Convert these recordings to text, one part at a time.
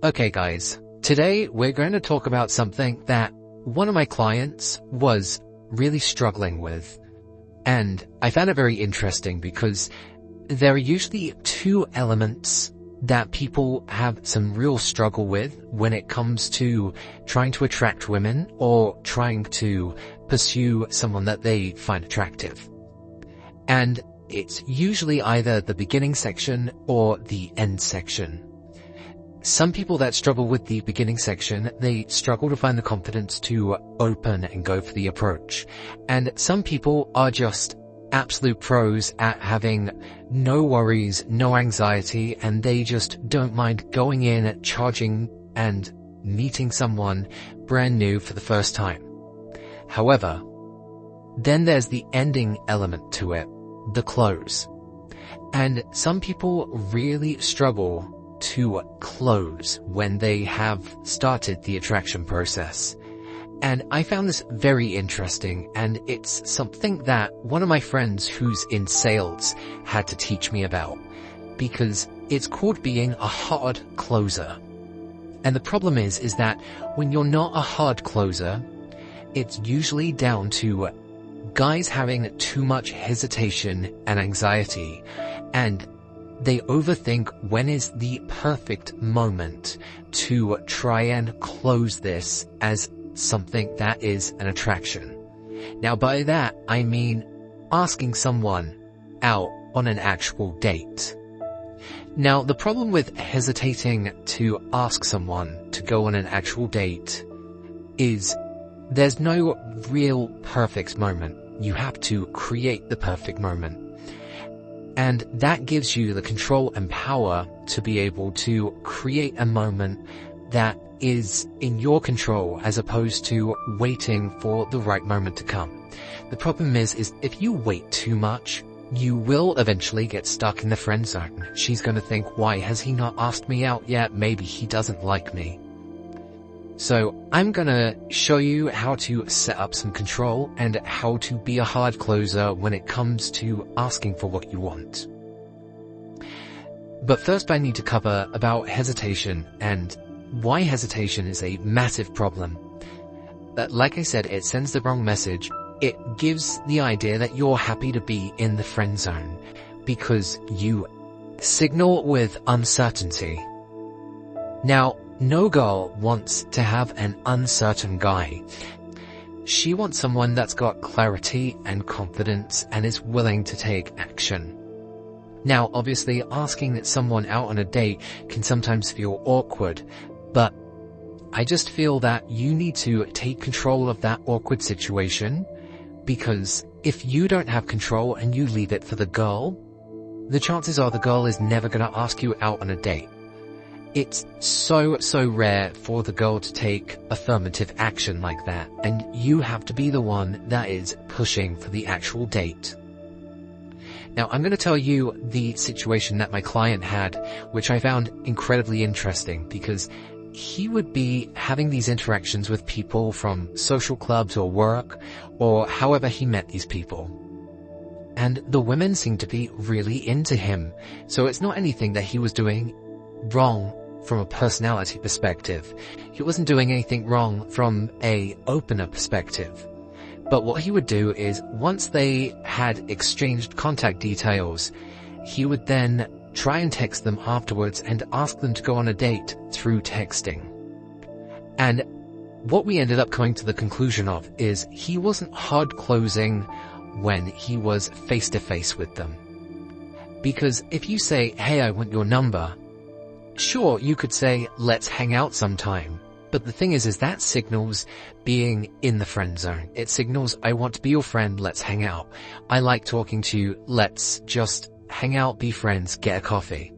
Okay guys, today we're going to talk about something that one of my clients was really struggling with. And I found it very interesting because there are usually two elements that people have some real struggle with when it comes to trying to attract women or trying to pursue someone that they find attractive. And it's usually either the beginning section or the end section. Some people that struggle with the beginning section, they struggle to find the confidence to open and go for the approach. And some people are just absolute pros at having no worries, no anxiety, and they just don't mind going in, charging, and meeting someone brand new for the first time. However, then there's the ending element to it, the close. And some people really struggle to close when they have started the attraction process. And I found this very interesting, and it's something that one of my friends who's in sales had to teach me about, because it's called being a hard closer. And the problem is that when you're not a hard closer, it's usually down to guys having too much hesitation and anxiety, and they overthink when is the perfect moment to try and close this as something that is an attraction. Now by that, I mean asking someone out on an actual date. Now the problem with hesitating to ask someone to go on an actual date is there's no real perfect moment. You have to create the perfect moment. And that gives you the control and power to be able to create a moment that is in your control as opposed to waiting for the right moment to come. The problem is if you wait too much, you will eventually get stuck in the friend zone. She's going to think, why has he not asked me out yet? Maybe he doesn't like me. So I'm going to show you how to set up some control and how to be a hard closer when it comes to asking for what you want. But first I need to cover about hesitation and why hesitation is a massive problem. Like I said, it sends the wrong message. It gives the idea that you're happy to be in the friend zone because you signal with uncertainty. Now, no girl wants to have an uncertain guy. She wants someone that's got clarity and confidence and is willing to take action. Now, obviously, asking someone out on a date can sometimes feel awkward, but I just feel that you need to take control of that awkward situation, because if you don't have control and you leave it for the girl, the chances are the girl is never going to ask you out on a date. It's so rare for the girl to take affirmative action like that, and you have to be the one that is pushing for the actual date. Now, I'm going to tell you the situation that my client had, which I found incredibly interesting, because he would be having these interactions with people from social clubs or work, or however he met these people. And the women seemed to be really into him, so it's not anything that he was doing wrong from a personality perspective. He wasn't doing anything wrong from a opener perspective. But what he would do is, once they had exchanged contact details, he would then try and text them afterwards and ask them to go on a date through texting. And what we ended up coming to the conclusion of is he wasn't hard closing when he was face to face with them. Because if you say, hey, I want your number, sure, you could say, let's hang out sometime. But the thing is that signals being in the friend zone. It signals, I want to be your friend, let's hang out. I like talking to you, let's just hang out, be friends, get a coffee.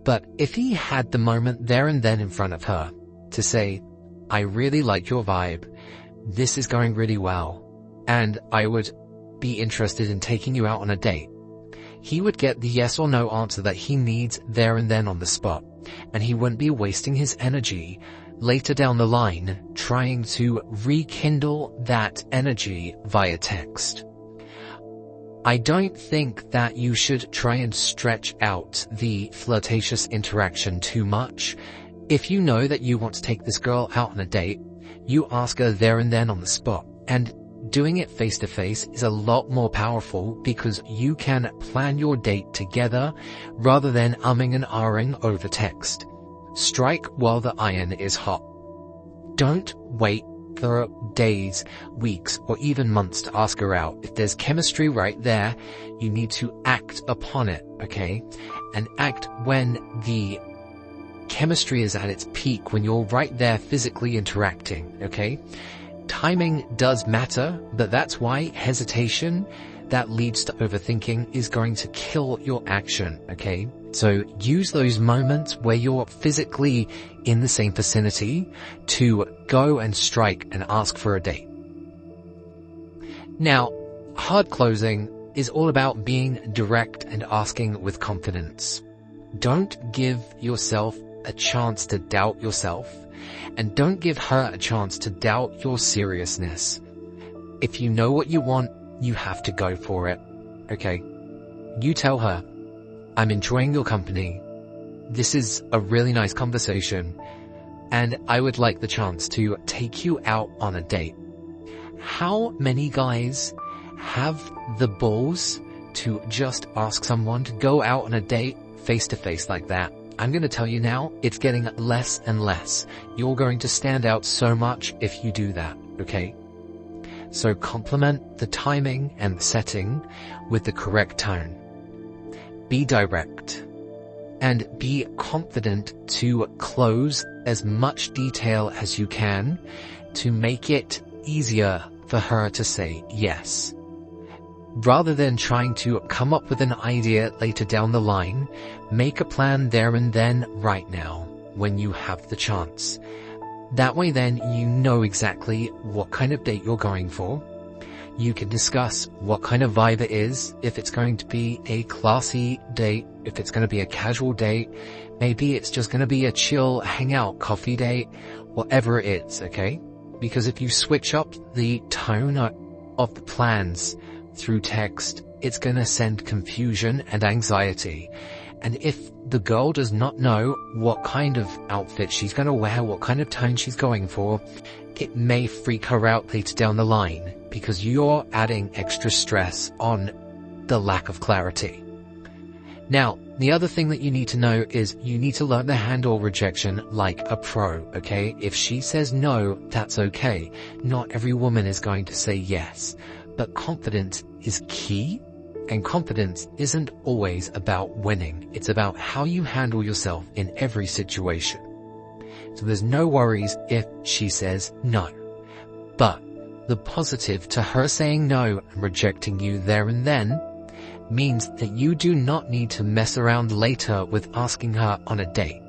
But if he had the moment there and then in front of her to say, I really like your vibe, this is going really well, and I would be interested in taking you out on a date, he would get the yes or no answer that he needs there and then on the spot, and he wouldn't be wasting his energy later down the line trying to rekindle that energy via text. I don't think that you should try and stretch out the flirtatious interaction too much. If you know that you want to take this girl out on a date, you ask her there and then on the spot. And doing it face to face is a lot more powerful because you can plan your date together rather than umming and ahhing over text. Strike while the iron is hot. Don't wait for days, weeks, or even months to ask her out. If there's chemistry right there, you need to act upon it, okay? And act when the chemistry is at its peak, when you're right there physically interacting, okay? Timing does matter, but that's why hesitation that leads to overthinking is going to kill your action, okay? So use those moments where you're physically in the same vicinity to go and strike and ask for a date. Now, hard closing is all about being direct and asking with confidence. Don't give yourself a chance to doubt yourself, and don't give her a chance to doubt your seriousness. If you know what you want, you have to go for it, okay? You tell her, I'm enjoying your company. This is a really nice conversation, and I would like the chance to take you out on a date. How many guys have the balls to just ask someone to go out on a date face to face like that? I'm going to tell you now, it's getting less and less. You're going to stand out so much if you do that, okay? So complement the timing and the setting with the correct tone. Be direct and be confident to close as much detail as you can to make it easier for her to say yes. Rather than trying to come up with an idea later down the line, make a plan there and then right now when you have the chance. That way then you know exactly what kind of date you're going for. You can discuss what kind of vibe it is, if it's going to be a classy date, if it's going to be a casual date, maybe it's just going to be a chill hangout coffee date, whatever it is, okay? Because if you switch up the tone of the plans through text, it's going to send confusion and anxiety. And if the girl does not know what kind of outfit she's going to wear, what kind of tone she's going for, it may freak her out later down the line because you're adding extra stress on the lack of clarity. Now, the other thing that you need to know is you need to learn to handle rejection like a pro, okay? If she says no, that's okay. Not every woman is going to say yes. But confidence is key, and confidence isn't always about winning. It's about how you handle yourself in every situation. So there's no worries if she says no. But the positive to her saying no and rejecting you there and then means that you do not need to mess around later with asking her on a date.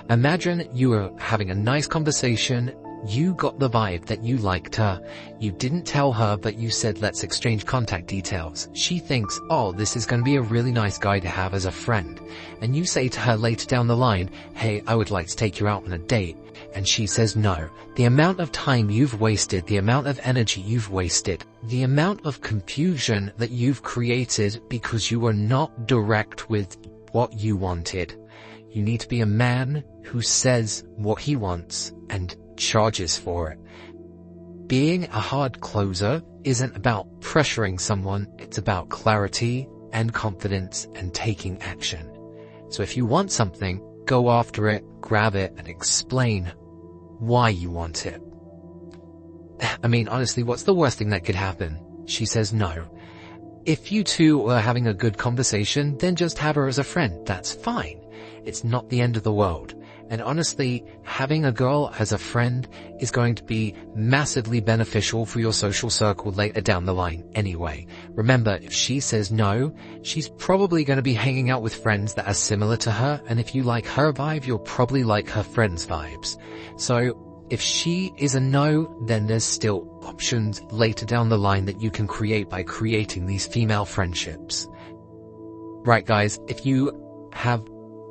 Imagine you were having a nice conversation. You got the vibe that you liked her. You didn't tell her, but you said, let's exchange contact details. She thinks, oh, this is going to be a really nice guy to have as a friend. And you say to her later down the line, hey, I would like to take you out on a date. And she says no. The amount of time you've wasted, the amount of energy you've wasted, the amount of confusion that you've created because you were not direct with what you wanted. You need to be a man who says what he wants and charges for it. Being a hard closer isn't about pressuring someone, it's about clarity and confidence and taking action. So if you want something, go after it, grab it, and explain why you want it. I mean, honestly, what's the worst thing that could happen? She says no. If you two are having a good conversation, then just have her as a friend. That's fine. It's not the end of the world. And honestly, having a girl as a friend is going to be massively beneficial for your social circle later down the line anyway. Remember, if she says no, she's probably going to be hanging out with friends that are similar to her, and if you like her vibe, you'll probably like her friends' vibes. So if she is a no, then there's still options later down the line that you can create by creating these female friendships. Right, guys, if you have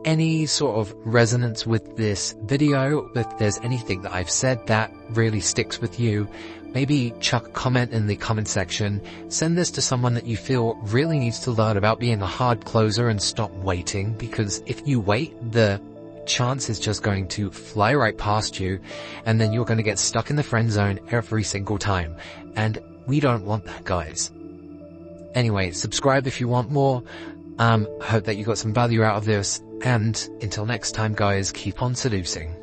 any sort of resonance with this video, if there's anything that I've said that really sticks with you, maybe chuck a comment in the comment section. Send this to someone that you feel really needs to learn about being a hard closer and stop waiting, because if you wait, the chance is just going to fly right past you, and then you're going to get stuck in the friend zone every single time. And we don't want that, guys. Anyway, subscribe if you want more. Hope that you got some value out of this, and until next time, guys, keep on seducing.